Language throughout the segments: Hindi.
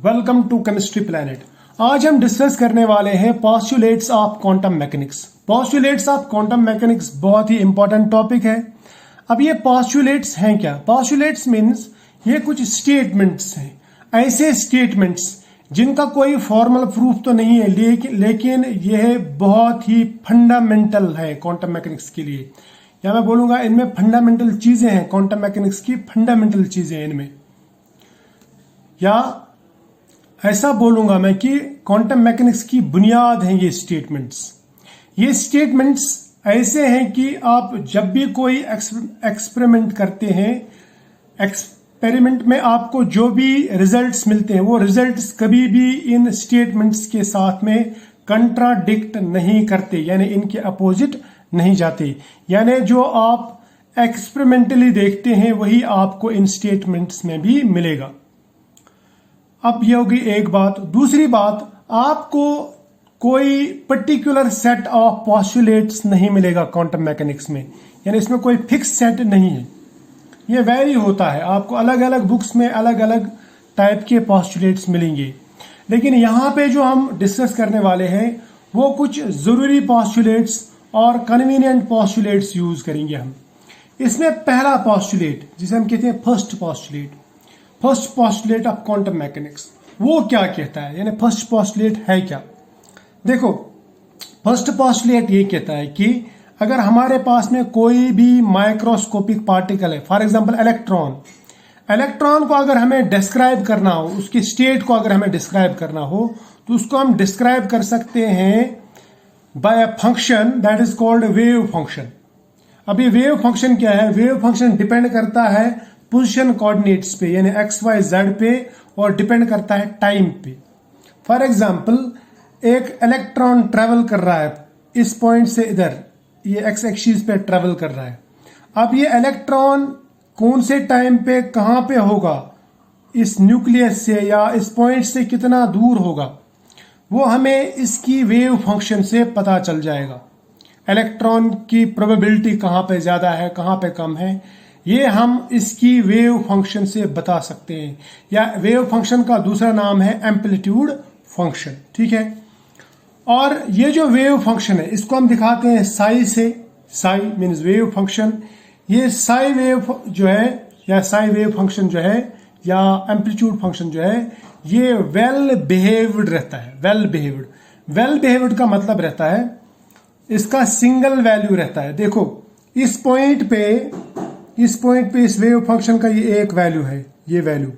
Welcome to chemistry planet. आज हम डिस्कस करने वाले हैं postulates of quantum mechanics. Postulates of quantum mechanics बहुत ही इंपॉर्टेंट टॉपिक है। अब ये पोस्टुलेट्स हैं क्या? पोस्टुलेट्स मीन्स ये कुछ स्टेटमेंट्स हैं, ऐसे स्टेटमेंट्स जिनका कोई फॉर्मल प्रूफ तो नहीं है, लेकिन यह बहुत ही फंडामेंटल है क्वांटम मैकेनिक्स के लिए। या मैं बोलूंगा इनमें फंडामेंटल चीजें हैं, क्वांटम मैकेनिक्स की फंडामेंटल चीजें हैं इनमें। या ऐसा बोलूंगा मैं कि क्वांटम मैकेनिक्स की बुनियाद हैं ये स्टेटमेंट्स। ये स्टेटमेंट्स ऐसे हैं कि आप जब भी कोई एक्सपेरिमेंट करते हैं, एक्सपेरिमेंट में आपको जो भी रिजल्ट्स मिलते हैं वो रिजल्ट्स कभी भी इन स्टेटमेंट्स के साथ में कंट्राडिक्ट नहीं करते, यानी इनके अपोजिट नहीं जाते। यानी जो आप एक्सपेरिमेंटली देखते हैं वही आपको इन स्टेटमेंट्स में भी मिलेगा। अब ये होगी एक बात। दूसरी बात, आपको कोई पर्टिकुलर सेट ऑफ पोस्टुलेट्स नहीं मिलेगा क्वांटम मैकेनिक्स में, यानी इसमें कोई फिक्स सेट नहीं है, ये वेरी होता है। आपको अलग अलग बुक्स में अलग अलग टाइप के पोस्टुलेट्स मिलेंगे, लेकिन यहाँ पे जो हम डिस्कस करने वाले हैं वो कुछ जरूरी पोस्टुलेट्स और कन्वीनियंट पोस्टुलेट्स यूज करेंगे हम। इसमें पहला पोस्टुलेट जिसे हम कहते हैं first postulate of quantum mechanics, वो क्या कहता है, यानी फर्स्ट पोस्टुलेट है क्या? देखो, फर्स्ट पोस्टुलेट ये कहता है कि अगर हमारे पास में कोई भी माइक्रोस्कोपिक पार्टिकल है, फॉर एग्जांपल इलेक्ट्रॉन को अगर हमें डिस्क्राइब करना हो, उसकी स्टेट को अगर हमें डिस्क्राइब करना हो, तो उसको हम डिस्क्राइब कर सकते हैं by a function that is called wave function. अभी वेव फंक्शन क्या है? वेव फंक्शन डिपेंड करता है पोजिशन कोऑर्डिनेट्स पे, यानी एक्स वाई जेड पे, और डिपेंड करता है टाइम पे। फॉर एग्जाम्पल, एक इलेक्ट्रॉन ट्रेवल कर रहा है इस पॉइंट से इधर, ये एक्स एक्सिस पे ट्रेवल कर रहा है। अब ये इलेक्ट्रॉन कौन से टाइम पे कहां पे होगा, इस न्यूक्लियस से या इस पॉइंट से कितना दूर होगा, वो हमें इसकी वेव फंक्शन से पता चल जाएगा। इलेक्ट्रॉन की प्रोबेबिलिटी कहां पे ज्यादा है, कहां पे कम है, ये हम इसकी वेव फंक्शन से बता सकते हैं। या वेव फंक्शन का दूसरा नाम है एम्पलीट्यूड फंक्शन, ठीक है। और ये जो वेव फंक्शन है इसको हम दिखाते हैं साई से। Sai means wave function. ये साई वेव जो है, या साई वेव फंक्शन जो है, या एम्पलीट्यूड फंक्शन जो है, ये वेल बिहेव्ड रहता है। वेल बिहेव्ड का मतलब रहता है इसका सिंगल वैल्यू रहता है। देखो, इस पॉइंट पे इस वेव फंक्शन का ये एक वैल्यू है, ये वैल्यू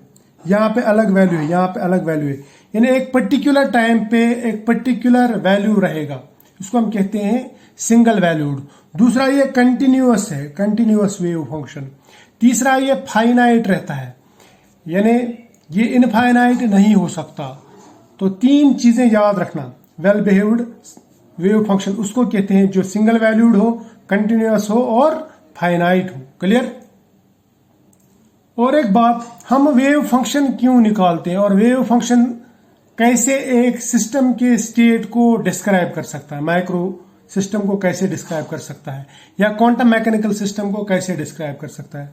यहाँ पे अलग वैल्यू है, यहाँ पे अलग वैल्यू है, यानी एक पर्टिकुलर टाइम पे एक पर्टिकुलर वैल्यू रहेगा, इसको हम कहते हैं सिंगल वैल्यूड। दूसरा ये कंटिन्यूअस है, कंटिन्यूअस वेव फंक्शन। तीसरा ये फाइनाइट रहता है, यानी ये इनफाइनाइट नहीं हो सकता। तो तीन चीजें याद रखना, वेल बिहेव्ड वेव फंक्शन उसको कहते हैं जो सिंगल वैल्यूड हो, कंटिन्यूअस हो और फाइनाइट हो। क्लियर? और एक बात, हम वेव फंक्शन क्यों निकालते हैं और वेव फंक्शन कैसे एक सिस्टम के स्टेट को डिस्क्राइब कर सकता है, माइक्रो सिस्टम को कैसे डिस्क्राइब कर सकता है, या क्वांटम मैकेनिकल सिस्टम को कैसे डिस्क्राइब कर सकता है।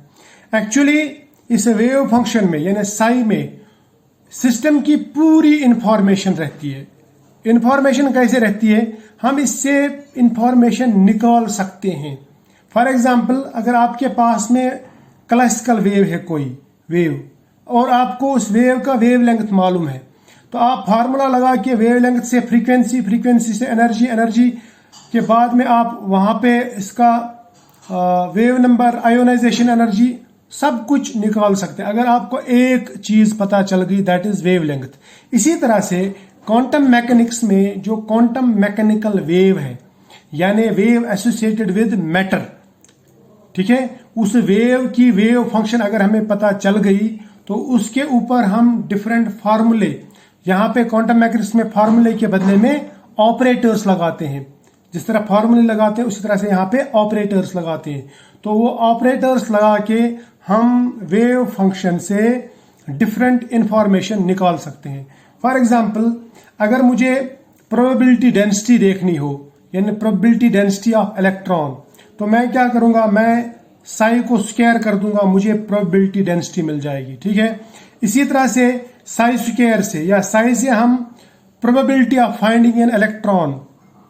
एक्चुअली इस वेव फंक्शन में, यानी साई में, सिस्टम की पूरी इंफॉर्मेशन रहती है। इंफॉर्मेशन कैसे रहती है? हम इससे इंफॉर्मेशन निकाल सकते हैं। फॉर एग्जाम्पल, अगर आपके पास में क्लासिकल वेव है, कोई वेव, और आपको उस वेव का वेव लेंथ मालूम है, तो आप फार्मूला लगा के वेव लेंथ से फ्रीक्वेंसी से एनर्जी के बाद में आप वहां पे इसका वेव नंबर, आयोनाइजेशन एनर्जी, सब कुछ निकाल सकते हैं अगर आपको एक चीज पता चल गई, दैट इज वेव लेंथ। इसी तरह से क्वांटम मैकेनिक्स में जो क्वांटम मैकेनिकल वेव है, यानी वेव एसोसिएटेड विद मैटर, ठीक है, उस वेव की वेव फंक्शन अगर हमें पता चल गई तो उसके ऊपर हम डिफरेंट फार्मूले, यहां पे क्वांटम मैकेनिक्स में फार्मूले के बदले में ऑपरेटर्स लगाते हैं। जिस तरह फार्मूले लगाते हैं उसी तरह से यहाँ पे ऑपरेटर्स लगाते हैं। तो वो ऑपरेटर्स लगा के हम वेव फंक्शन से डिफरेंट इंफॉर्मेशन निकाल सकते हैं। फॉर एग्जाम्पल, अगर मुझे प्रोबेबिलिटी डेंसिटी देखनी हो, यानी प्रोबेबिलिटी डेंसिटी ऑफ इलेक्ट्रॉन, तो मैं क्या करूंगा, मैं साई को स्क्वायर कर दूंगा, मुझे प्रोबेबिलिटी डेंसिटी मिल जाएगी, ठीक है। इसी तरह से साई स्क्वायर से या साई से हम probability of finding an electron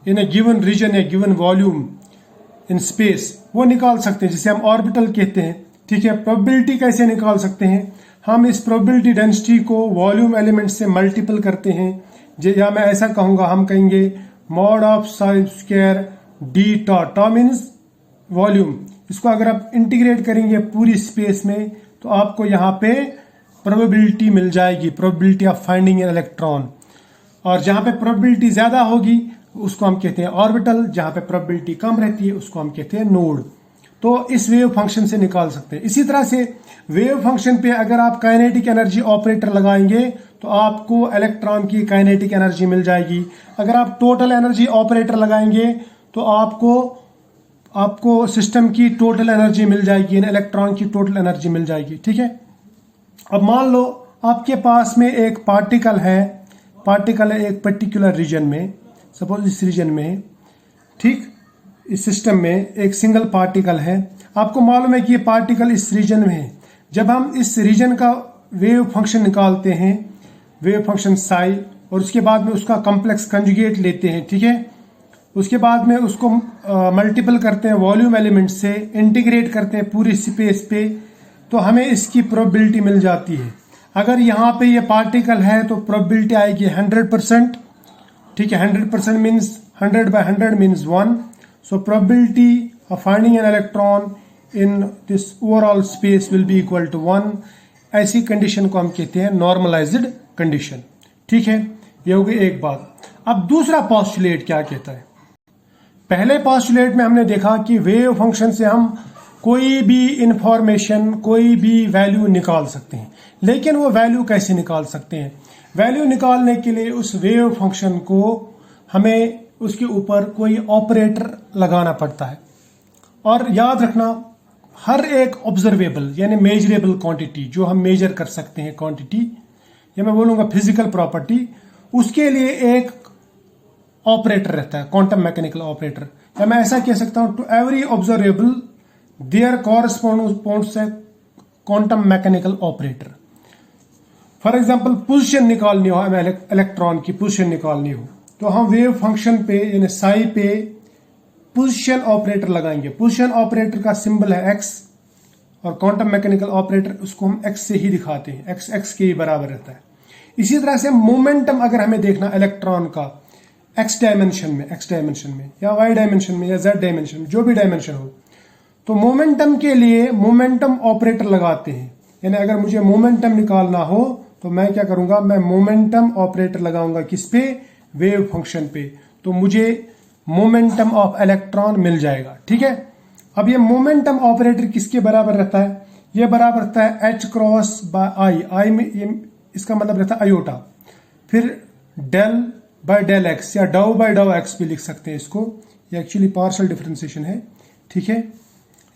in a given region या गिवन वॉल्यूम इन स्पेस वो निकाल सकते हैं, जिसे हम ऑर्बिटल कहते हैं। ठीक है, प्रोबेबिलिटी कैसे निकाल सकते हैं? हम इस प्रोबेबिलिटी डेंसिटी को वॉल्यूम एलिमेंट से मल्टीपल करते हैं। या मैं ऐसा कहूंगा, हम कहेंगे mod of psi square d tau means volume. इसको अगर आप इंटीग्रेट करेंगे पूरी स्पेस में तो आपको यहाँ पे प्रोबेबिलिटी मिल जाएगी, probability of finding an electron. और जहां पे प्रोबेबिलिटी ज्यादा होगी उसको हम कहते हैं ऑर्बिटल, जहां पे प्रोबेबिलिटी कम रहती है उसको हम कहते हैं नोड। तो इस वेव फंक्शन से निकाल सकते हैं। इसी तरह से वेव फंक्शन पे अगर आप काइनेटिक एनर्जी ऑपरेटर लगाएंगे तो आपको इलेक्ट्रॉन की काइनेटिक एनर्जी मिल जाएगी। अगर आप टोटल एनर्जी ऑपरेटर लगाएंगे तो आपको सिस्टम की टोटल एनर्जी मिल जाएगी, इलेक्ट्रॉन की टोटल एनर्जी मिल जाएगी। ठीक है, अब मान लो आपके पास में एक पार्टिकल है एक पर्टिकुलर रीजन में, सपोज इस रीजन में, ठीक, इस सिस्टम में एक सिंगल पार्टिकल है। आपको मालूम है कि ये पार्टिकल इस रीजन में है। जब हम इस रीजन का वेव फंक्शन निकालते हैं, वेव फंक्शन साई, और उसके बाद में उसका कॉम्प्लेक्स कंजुगेट लेते हैं, ठीक है, उसके बाद में उसको मल्टीपल करते हैं वॉल्यूम एलिमेंट से, इंटीग्रेट करते हैं पूरी स्पेस पे, तो हमें इसकी प्रोबेबिलिटी मिल जाती है। अगर यहाँ पे ये पार्टिकल है तो प्रोबेबिलिटी आएगी 100%। ठीक है, 100% means 100/100 means 1। So probability of finding an electron in this overall space will be equal to 1। ऐसी कंडीशन को हम कहते हैं नॉर्मलाइज्ड कंडीशन। ठीक है, ये हो गई एक बात। अब दूसरा पोस्टुलेट क्या कहता है? पहले पोस्टुलेट में हमने देखा कि वेव फंक्शन से हम कोई भी इंफॉर्मेशन, कोई भी वैल्यू निकाल सकते हैं। लेकिन वो वैल्यू कैसे निकाल सकते हैं? वैल्यू निकालने के लिए उस वेव फंक्शन को हमें उसके ऊपर कोई ऑपरेटर लगाना पड़ता है। और याद रखना, हर एक ऑब्जर्वेबल यानी मेजरेबल क्वांटिटी, जो हम मेजर कर सकते हैं क्वांटिटी, या मैं बोलूंगा फिजिकल प्रॉपर्टी, उसके लिए एक ऑपरेटर रहता है, क्वांटम मैकेनिकल ऑपरेटर। या मैं ऐसा कह सकता हूं, to every observable there corresponds a quantum mechanical operator. For example position निकालनी हो, हमें इलेक्ट्रॉन की पोजीशन निकालनी हो, तो हम वेव फंक्शन पे यानी साई पे पोजीशन ऑपरेटर लगाएंगे। पोजीशन ऑपरेटर का सिंबल है एक्स, और क्वांटम मैकेनिकल ऑपरेटर उसको हम एक्स से ही दिखाते हैं, एक्स एक्स के ही बराबर रहता है। इसी तरह से मोमेंटम अगर हमें देखना इलेक्ट्रॉन का एक्स डायमेंशन में या वाई डायमेंशन में या जेड डायमेंशन में, जो भी डायमेंशन हो, तो मोमेंटम के लिए मोमेंटम ऑपरेटर लगाते हैं। यानी अगर मुझे मोमेंटम निकालना हो तो मैं क्या करूंगा, मैं मोमेंटम ऑपरेटर लगाऊंगा किस पे? वेव फंक्शन पे। तो मुझे मोमेंटम ऑफ इलेक्ट्रॉन मिल जाएगा। ठीक है, अब ये मोमेंटम ऑपरेटर किसके बराबर रहता है? ये बराबर रहता है h क्रॉस बाय आई। आई में ये इसका मतलब रहता है आयोटा। फिर डेल बाय डेल एक्स या डाउ बाय डाउ एक्स भी लिख सकते हैं इसको। ये एक्चुअली पार्शियल डिफरेंशिएशन है। ठीक है,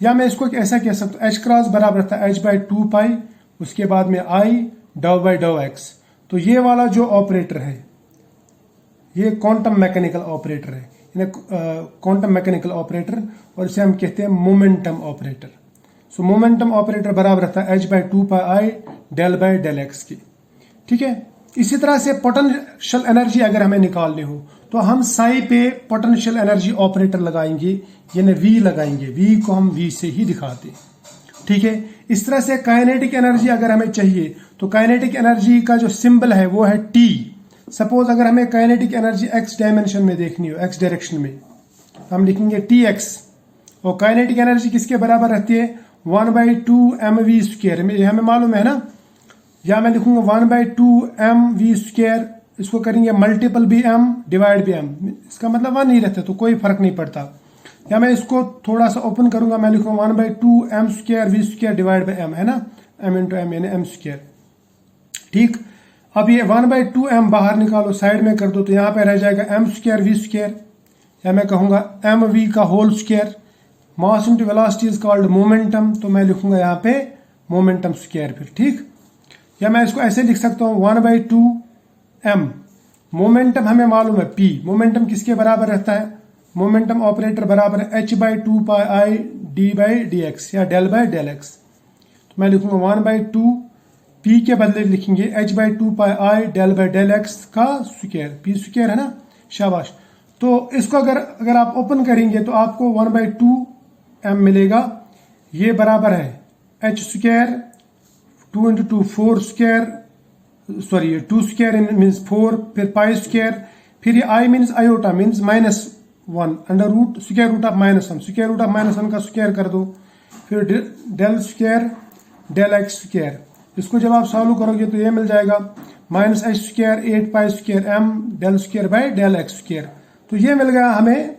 या मैं इसको ऐसा कह सकता हूं, h क्रॉस बराबर रहता है h/2π, उसके बाद में i डाउ बाय डाउ एक्स। तो ये वाला जो ऑपरेटर है ये क्वांटम मैकेनिकल ऑपरेटर है, क्वांटम मैकेनिकल ऑपरेटर, और इसे हम कहते हैं मोमेंटम ऑपरेटर। सो मोमेंटम ऑपरेटर बराबर रहता है h/2πi del by del x की। ठीक है, इसी तरह से पोटेंशियल एनर्जी अगर हमें निकालनी हो तो हम साई पे पोटेंशियल एनर्जी ऑपरेटर लगाएंगे, यानी v लगाएंगे। v को हम v से ही दिखाते हैं। ठीक है, इस तरह से काइनेटिक एनर्जी अगर हमें चाहिए तो काइनेटिक एनर्जी का जो सिंबल है वो है t। सपोज अगर हमें काइनेटिक एनर्जी x डायमेंशन में देखनी हो, x डायरेक्शन में, हम लिखेंगे tx। और काइनेटिक एनर्जी किसके बराबर रहती है? 1/2mv²। हमें मालूम है ना, या मैं लिखूंगा 1/2mv²। इसको करेंगे मल्टीपल भी m डिवाइड भी m, इसका मतलब 1 ही रहता है तो कोई फर्क नहीं पड़ता। या मैं इसको थोड़ा सा ओपन करूंगा, मैं लिखूंगा 1/2m² डिवाइड बाई m, है ना, m इंटू m यानी m²। ठीक, अब ये 1/2m बाहर निकालो, साइड में कर दो, तो यहाँ पे रह जाएगा m²v²। या मैं कहूंगा mv का whole square. Mass into velocity is called momentum, तो मैं लिखूंगा यहाँ पे मोमेंटम स्क्वायर फिर। ठीक, या मैं इसको ऐसे लिख सकता हूँ 1/2m। मोमेंटम हमें मालूम है p, मोमेंटम किसके बराबर रहता है? मोमेंटम ऑपरेटर बराबर है h/2πi d/dx या डेल बाय डेल एक्स। तो मैं लिखूंगा 1/2 P के बदले लिखेंगे h/2πi del by del x का स्क्वायर, P स्क्वायर है ना, शाबाश। तो इसको अगर आप ओपन करेंगे तो आपको 1/2m मिलेगा। ये बराबर है h square 2 × 2 4 square, sorry 2 square means 4, फिर पाई स्क्वायर, फिर ये i means iota means -1 under root square root of -1, square root of -1 का स्क्वायर कर दो, फिर del square del x square. इसको जब आप सॉल्व करोगे तो ये मिल जाएगा -h square 8 pi square m del square by del x square. तो ये मिल गया हमें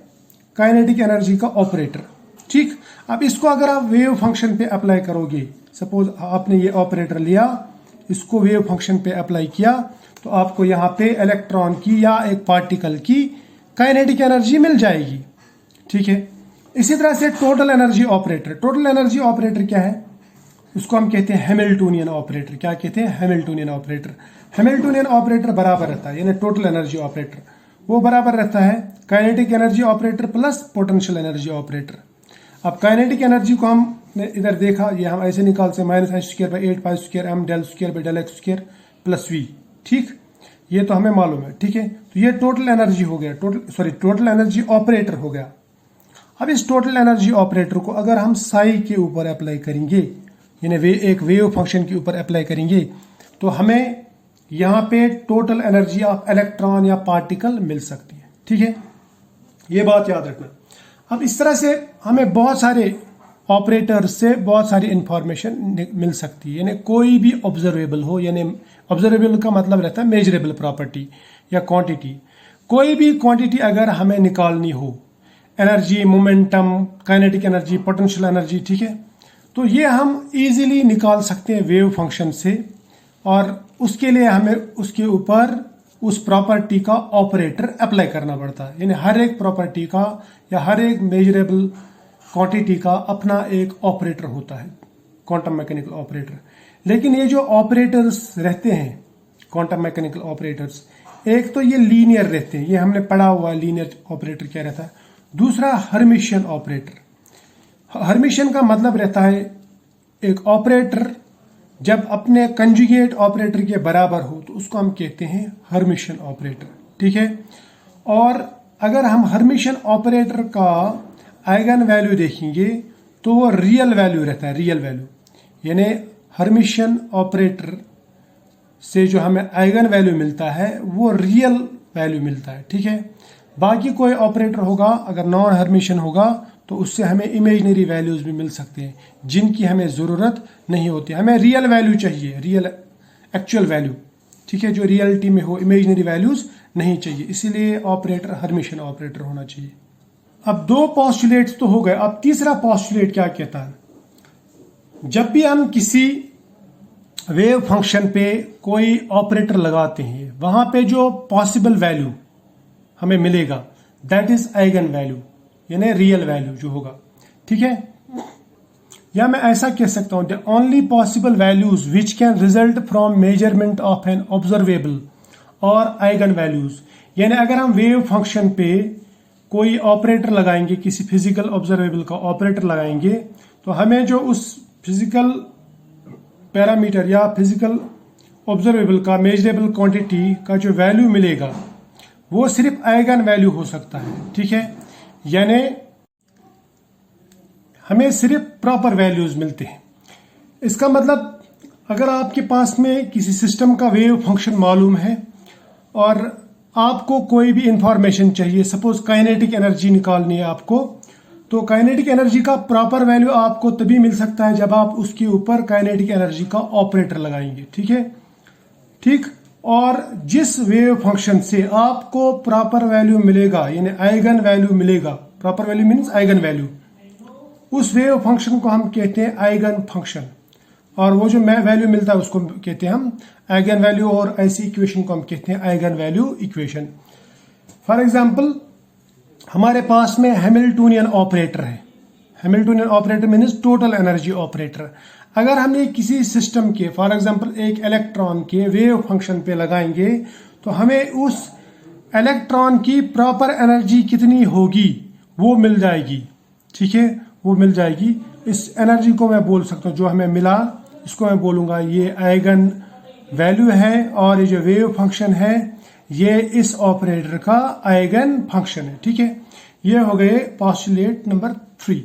काइनेटिक एनर्जी का ऑपरेटर। ठीक, अब इसको अगर आप वेव फंक्शन पे अप्लाई करोगे, सपोज आपने ये ऑपरेटर लिया, इसको वेव फंक्शन पे अप्लाई किया, तो आपको यहाँ पे इलेक्ट्रॉन की या एक पार्टिकल की काइनेटिक एनर्जी मिल जाएगी। ठीक है, इसी तरह से total energy operator. Total energy operator क्या है? उसको हम कहते हैं हैमिल्टोनियन ऑपरेटर। क्या कहते हैं? Hamiltonian operator. हैमिल्टोनियन ऑपरेटर बराबर रहता है, यानी टोटल एनर्जी ऑपरेटर वो बराबर रहता है kinetic energy operator plus potential energy operator. अब काइनेटिक एनर्जी को हम इधर देखा, ये हम ऐसे निकाल से -h² 8 pi square m del square by del x square plus v। ठीक, ये तो हमें मालूम है। ठीक है, तो ये टोटल एनर्जी हो गया, टोटल एनर्जी ऑपरेटर हो गया। अब इस टोटल एनर्जी ऑपरेटर को अगर हम साई के ऊपर अप्लाई करेंगे, यानी एक वेव फंक्शन के ऊपर अप्लाई करेंगे, तो हमें यहाँ पे टोटल एनर्जी ऑफ इलेक्ट्रॉन या पार्टिकल मिल सकती है। ठीक है, ये बात याद रखना। अब इस तरह से हमें बहुत सारे ऑपरेटर से बहुत सारी इंफॉर्मेशन मिल सकती है, यानी कोई भी ऑब्जर्वेबल हो, यानी ऑब्जर्वेबल का मतलब रहता है मेजरेबल प्रॉपर्टी या क्वांटिटी। कोई भी क्वांटिटी अगर हमें निकालनी हो, energy, momentum, kinetic energy, potential energy, ठीक है, तो ये हम इजीली निकाल सकते हैं वेव फंक्शन से, और उसके लिए हमें उसके ऊपर उस प्रॉपर्टी का ऑपरेटर अप्लाई करना पड़ता है। यानी हर एक प्रॉपर्टी का या हर एक मेजरेबल क्वांटिटी का अपना एक ऑपरेटर होता है, क्वांटम मैकेनिकल ऑपरेटर। लेकिन ये जो ऑपरेटर्स रहते हैं, क्वांटम मैकेनिकल ऑपरेटर्स, एक तो ये लीनियर रहते हैं, ये हमने पढ़ा हुआ है लीनियर ऑपरेटर क्या रहता है। दूसरा हर्मिशियन ऑपरेटर। हर्मिशियन का मतलब रहता है एक ऑपरेटर जब अपने कंजुगेट ऑपरेटर के बराबर हो तो उसको हम कहते हैं हर्मिशियन ऑपरेटर। ठीक है, और अगर हम हर्मिशियन ऑपरेटर का आइगन वैल्यू देखेंगे तो वो रियल वैल्यू रहता है, रियल वैल्यू। यानी हर्मिशियन ऑपरेटर से जो हमें आइगन वैल्यू मिलता है वो रियल वैल्यू मिलता है। ठीक है, बाकी कोई ऑपरेटर होगा अगर नॉन हर्मिशियन होगा तो उससे हमें इमेजिनरी वैल्यूज भी मिल सकते हैं जिनकी हमें ज़रूरत नहीं होती। हमें रियल वैल्यू चाहिए, रियल एक्चुअल वैल्यू। ठीक है, जो रियलिटी में हो, इमेजिनरी वैल्यूज नहीं चाहिए, इसीलिए ऑपरेटर हर्मिशियन ऑपरेटर होना चाहिए। अब दो पोस्टुलेट्स तो हो गए, अब तीसरा पोस्टुलेट क्या कहता है? जब भी हम किसी वेव फंक्शन पे कोई ऑपरेटर लगाते हैं, वहां पे जो पॉसिबल वैल्यू हमें मिलेगा दैट इज आइगन वैल्यू, यानी रियल वैल्यू जो होगा। ठीक है, या मैं ऐसा कह सकता हूं, the only possible values which can result from measurement of an observable और आइगन वैल्यूज। यानी अगर हम वेव फंक्शन पे कोई ऑपरेटर लगाएंगे, किसी फिजिकल ऑब्जर्वेबल का ऑपरेटर लगाएंगे, तो हमें जो उस फिजिकल पैरामीटर या फिजिकल ऑब्जर्वेबल का मेजरेबल क्वांटिटी का जो वैल्यू मिलेगा वो सिर्फ आइगन वैल्यू हो सकता है। ठीक है, यानी हमें सिर्फ प्रॉपर वैल्यूज मिलते हैं। इसका मतलब अगर आपके पास में किसी सिस्टम का वेव फंक्शन मालूम है और आपको कोई भी इंफॉर्मेशन चाहिए, सपोज काइनेटिक एनर्जी निकालनी है आपको, तो काइनेटिक एनर्जी का प्रॉपर वैल्यू आपको तभी मिल सकता है जब आप उसके ऊपर काइनेटिक एनर्जी का ऑपरेटर लगाएंगे। ठीक है, ठीक, और जिस वेव फंक्शन से आपको प्रॉपर वैल्यू मिलेगा, यानी आइगन वैल्यू मिलेगा, proper value means eigen value, उस वेव फंक्शन को हम कहते हैं आइगन फंक्शन, और वो जो वैल्यू मिलता है उसको कहते हैं हम आइगन वैल्यू, और ऐसी इक्वेशन को हम कहते हैं eigen value equation. For example हमारे पास में हैमिल्टोनियन ऑपरेटर है। Hamiltonian operator means total energy operator. अगर हमने किसी सिस्टम के, फॉर एग्जाम्पल एक इलेक्ट्रॉन के वेव फंक्शन पे लगाएंगे, तो हमें उस इलेक्ट्रॉन की प्रॉपर एनर्जी कितनी होगी वो मिल जाएगी। ठीक है, वो मिल जाएगी। इस एनर्जी को मैं बोल सकता हूँ, जो हमें मिला इसको मैं बोलूंगा ये आइगन वैल्यू है और ये जो वेव फंक्शन है ये इस ऑपरेटर का आइगन फंक्शन है। ठीक है, ये हो गए पोस्टुलेट नंबर 3।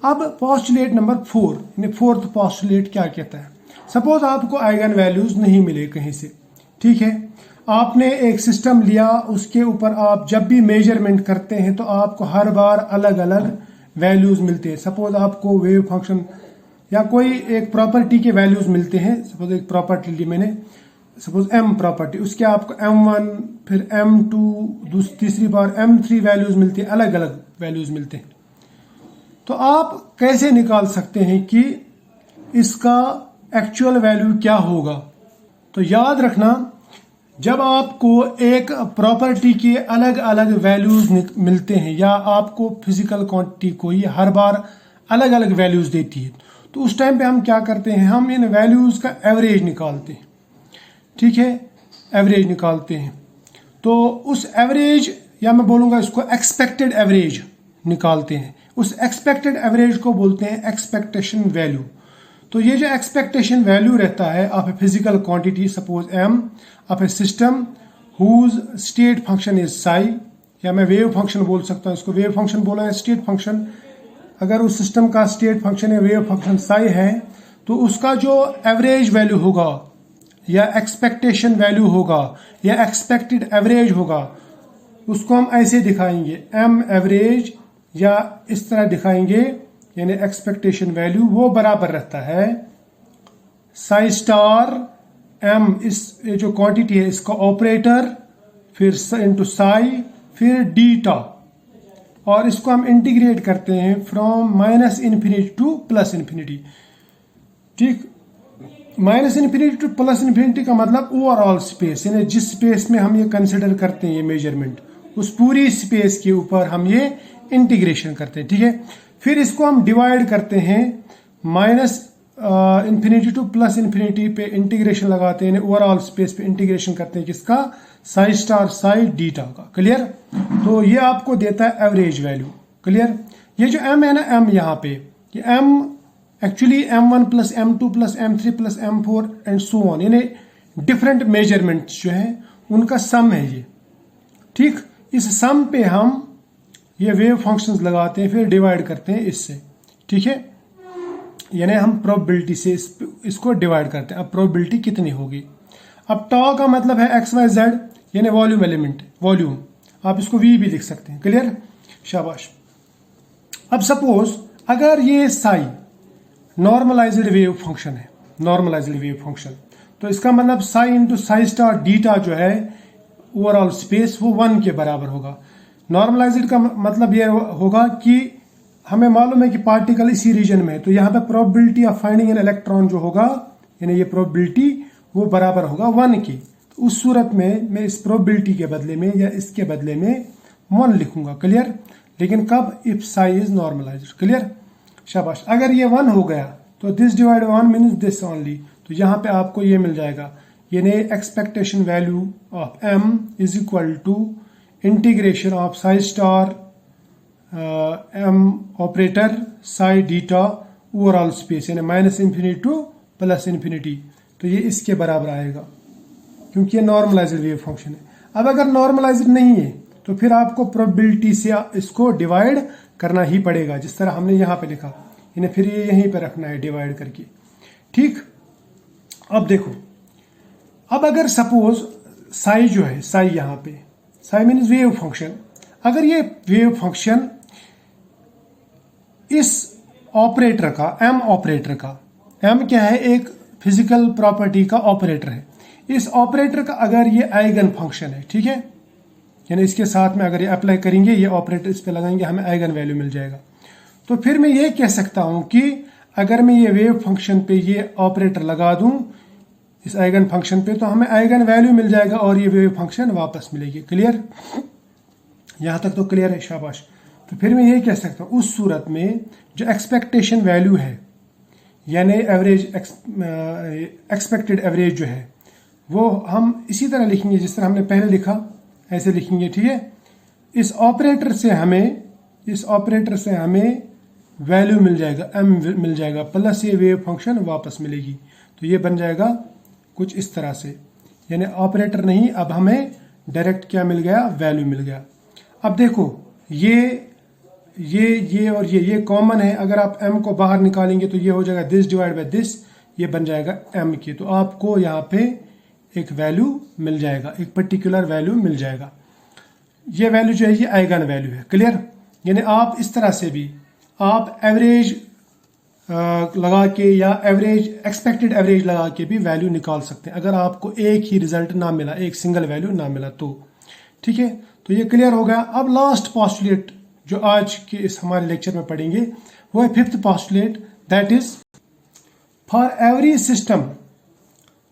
अब पोस्टुलेट नंबर 4 यानी फोर्थ पोस्टुलेट क्या कहता है। सपोज आपको आइगन वैल्यूज नहीं मिले कहीं से, ठीक है, आपने एक सिस्टम लिया, उसके ऊपर आप जब भी मेजरमेंट करते हैं तो आपको हर बार अलग अलग वैल्यूज मिलते हैं। सपोज आपको वेव फंक्शन या कोई एक प्रॉपर्टी के वैल्यूज मिलते हैं। सपोज एक प्रॉपर्टी ली मैंने, सपोज m प्रॉपर्टी, उसके आपको m1 फिर m2 तीसरी बार m3 वैल्यूज मिलती है, अलग अलग वैल्यूज मिलते हैं। तो आप कैसे निकाल सकते हैं कि इसका एक्चुअल वैल्यू क्या होगा। तो याद रखना, जब आपको एक प्रॉपर्टी के अलग अलग वैल्यूज मिलते हैं या आपको फिजिकल क्वांटिटी कोई हर बार अलग अलग वैल्यूज देती है, तो उस टाइम पे हम क्या करते हैं, हम इन वैल्यूज का एवरेज निकालते हैं। ठीक है, एवरेज निकालते हैं। तो उस एवरेज या मैं बोलूंगा इसको एक्सपेक्टेड एवरेज निकालते हैं। उस एक्सपेक्टेड एवरेज को बोलते हैं एक्सपेक्टेशन वैल्यू। तो ये जो एक्सपेक्टेशन वैल्यू रहता है of a physical quantity, suppose m of a system whose state function is psi, या मैं वेव फंक्शन बोल सकता हूँ, इसको वेव फंक्शन बोला है, स्टेट फंक्शन। अगर उस सिस्टम का स्टेट फंक्शन है वेव फंक्शन साई है, तो उसका जो एवरेज वैल्यू होगा या एक्सपेक्टेशन वैल्यू होगा या एक्सपेक्टेड एवरेज होगा, उसको हम ऐसे दिखाएंगे m एवरेज, या इस तरह दिखाएंगे, यानी एक्सपेक्टेशन वैल्यू वो बराबर रहता है साई स्टार m, इस जो क्वांटिटी है इसका ऑपरेटर, फिर इंटू साई, फिर डीटा, और इसको हम इंटीग्रेट करते हैं from minus infinity to plus infinity. ठीक, minus infinity to plus infinity का मतलब ओवरऑल स्पेस, यानी जिस स्पेस में हम ये कंसिडर करते हैं ये मेजरमेंट, उस पूरी स्पेस के ऊपर हम ये इंटीग्रेशन करते हैं। ठीक है, फिर इसको हम डिवाइड करते हैं minus infinity to plus infinity पे इंटीग्रेशन लगाते हैं, ओवरऑल स्पेस पे इंटीग्रेशन करते हैं किसका, साई स्टार साई डीटा का। क्लियर, तो ये आपको देता है एवरेज वैल्यू। क्लियर, ये जो m है ना, m यहाँ पे ये m actually m1 plus m2 plus m3 plus m4 and so on, यानी डिफरेंट मेजरमेंट्स जो है उनका सम है ये। ठीक, इस सम पे हम ये वेव फंक्शंस लगाते हैं, फिर डिवाइड करते हैं इससे। ठीक है, यानी हम प्रोबेबिलिटी से इसको डिवाइड करते हैं। अब प्रोबेबिलिटी कितनी होगी, अब टॉ का मतलब है एक्स वाई जेड, यानी वॉल्यूम एलिमेंट, वॉल्यूम, आप इसको वी भी लिख सकते हैं। क्लियर, शाबाश। अब सपोज अगर ये साई नॉर्मलाइज्ड वेव फंक्शन है, नॉर्मलाइज्ड वेव फंक्शन, तो इसका मतलब साई इंटू साई स्टार डीटा जो है ओवरऑल स्पेस वो 1 के बराबर होगा। नॉर्मलाइज्ड का मतलब ये होगा कि हमें मालूम है कि पार्टिकल इसी रीजन में है, तो यहाँ पे probability of finding an electron जो होगा, यानी ये प्रोबेबिलिटी वो बराबर होगा 1 की। तो उस सूरत में मैं इस प्रोबेबिलिटी के बदले में या इसके बदले में 1 लिखूंगा। क्लियर, लेकिन कब, if psi is normalized. Clear, शाबाश। अगर ये 1 हो गया तो this divide 1 means this only, तो यहाँ पे आपको ये मिल जाएगा, यानी expectation value of m is equal to integration of psi star m operator psi d tau overall space, यानी minus infinity to plus infinity. तो ये इसके बराबर आएगा क्योंकि ये नॉर्मलाइज्ड वेव फंक्शन है। अब अगर नॉर्मलाइज्ड नहीं है तो फिर आपको प्रोबेबिलिटी से इसको डिवाइड करना ही पड़ेगा, जिस तरह हमने यहाँ पे लिखा, यानी फिर ये यहीं पे रखना है डिवाइड करके। ठीक, अब देखो, अब अगर सपोज साई जो है, साई यहाँ पे, साई मीन्स वेव फंक्शन, अगर ये वेव फंक्शन इस ऑपरेटर का, m ऑपरेटर का, m क्या है, एक फिजिकल प्रॉपर्टी का ऑपरेटर है, इस ऑपरेटर का अगर ये आइगन फंक्शन है, ठीक है, यानी इसके साथ में अगर ये अप्लाई करेंगे, ये ऑपरेटर इस पे लगाएंगे, हमें आइगन वैल्यू मिल जाएगा। तो फिर मैं ये कह सकता हूं कि अगर मैं ये वेव फंक्शन पे ये ऑपरेटर लगा दूं इस आइगन फंक्शन पे, तो हमें आइगन वैल्यू मिल जाएगा और ये वेव फंक्शन वापस मिलेगी। क्लियर, यहां तक तो क्लियर है, शाबाश। तो फिर मैं ये कह सकता हूं उस सूरत में जो एक्सपेक्टेशन वैल्यू है, यानी एवरेज एक्सपेक्टेड एवरेज जो है, वो हम इसी तरह लिखेंगे जिस तरह हमने पहले लिखा, ऐसे लिखेंगे। ठीक है, इस ऑपरेटर से हमें वैल्यू मिल जाएगा, m मिल जाएगा, प्लस ये वेव फंक्शन वापस मिलेगी। तो ये बन जाएगा कुछ इस तरह से, यानी ऑपरेटर नहीं, अब हमें डायरेक्ट क्या मिल गया, वैल्यू मिल गया। अब देखो ये और ये कॉमन है, अगर आप m को बाहर निकालेंगे तो ये हो जाएगा दिस डिवाइड बाय दिस, ये बन जाएगा m की। तो आपको यहाँ पे एक वैल्यू मिल जाएगा, एक पर्टिकुलर वैल्यू मिल जाएगा। ये वैल्यू जो है ये आइगन वैल्यू है, क्लियर। यानी आप इस तरह से भी आप एवरेज लगा के या एवरेज एक्सपेक्टेड एवरेज लगा के भी वैल्यू निकाल सकते हैं, अगर आपको एक ही रिजल्ट ना मिला, एक सिंगल वैल्यू ना मिला तो। ठीक है, तो ये क्लियर हो गया। अब लास्ट पोस्टुलेट जो आज के इस हमारे लेक्चर में पढ़ेंगे वो है fifth postulate, that is for every system.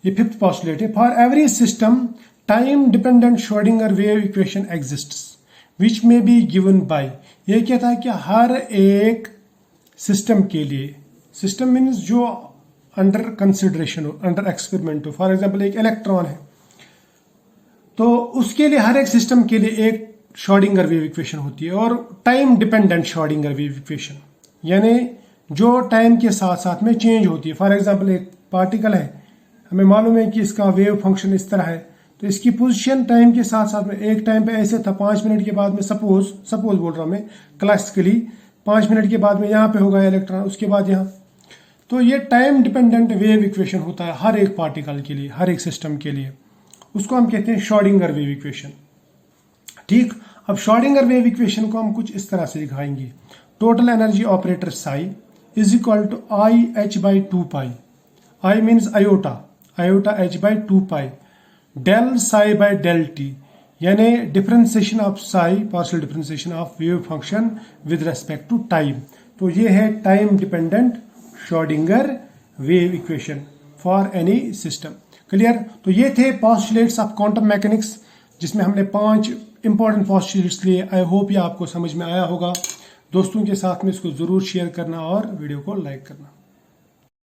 ये फिफ्थ पोस्टुलेट है, for every system time dependent Schrodinger wave equation exists which में बी गिवन बाय। ये कहता है कि हर एक सिस्टम के लिए, सिस्टम मीन्स जो अंडर कंसिडरेशन हो, अंडर एक्सपेरिमेंट हो, फॉर एग्जाम्पल एक इलेक्ट्रॉन है तो उसके लिए, हर एक सिस्टम के लिए एक श्रोडिंगर वेव इक्वेशन होती है, और time dependent Schrodinger wave equation यानी जो टाइम के साथ साथ में चेंज होती है। फॉर एग्जाम्पल एक पार्टिकल है, हमें मालूम है कि इसका वेव फंक्शन इस तरह है, तो इसकी पोजीशन टाइम के साथ साथ में, एक टाइम पे ऐसे था 5 मिनट के बाद में, सपोज बोल रहा हूं मैं क्लासिकली, 5 मिनट के बाद में यहाँ पे होगा इलेक्ट्रॉन, उसके बाद यहाँ। तो ये टाइम डिपेंडेंट वेव इक्वेशन होता है हर एक पार्टिकल के लिए, हर एक सिस्टम के लिए, उसको हम कहते हैं श्रोडिंगर वेव इक्वेशन। ठीक, अब श्रोडिंगर वेव इक्वेशन को हम कुछ इस तरह से दिखाएंगे, total energy operator psi is equal to I H by 2 pi, I means iota, iota H by 2 pi, del psi by del T, यानी differentiation of psi, partial differentiation of wave function with respect to time. तो ये है time dependent Schrodinger wave equation for any system, clear. तो ये थे पोस्टुलेट्स ऑफ क्वांटम मैकेनिक्स, जिसमें हमने 5 इंपॉर्टेंट पोस्टुलेट्स लिए। आई होप ये आपको समझ में आया होगा। दोस्तों के साथ में इसको जरूर शेयर करना और वीडियो को लाइक करना।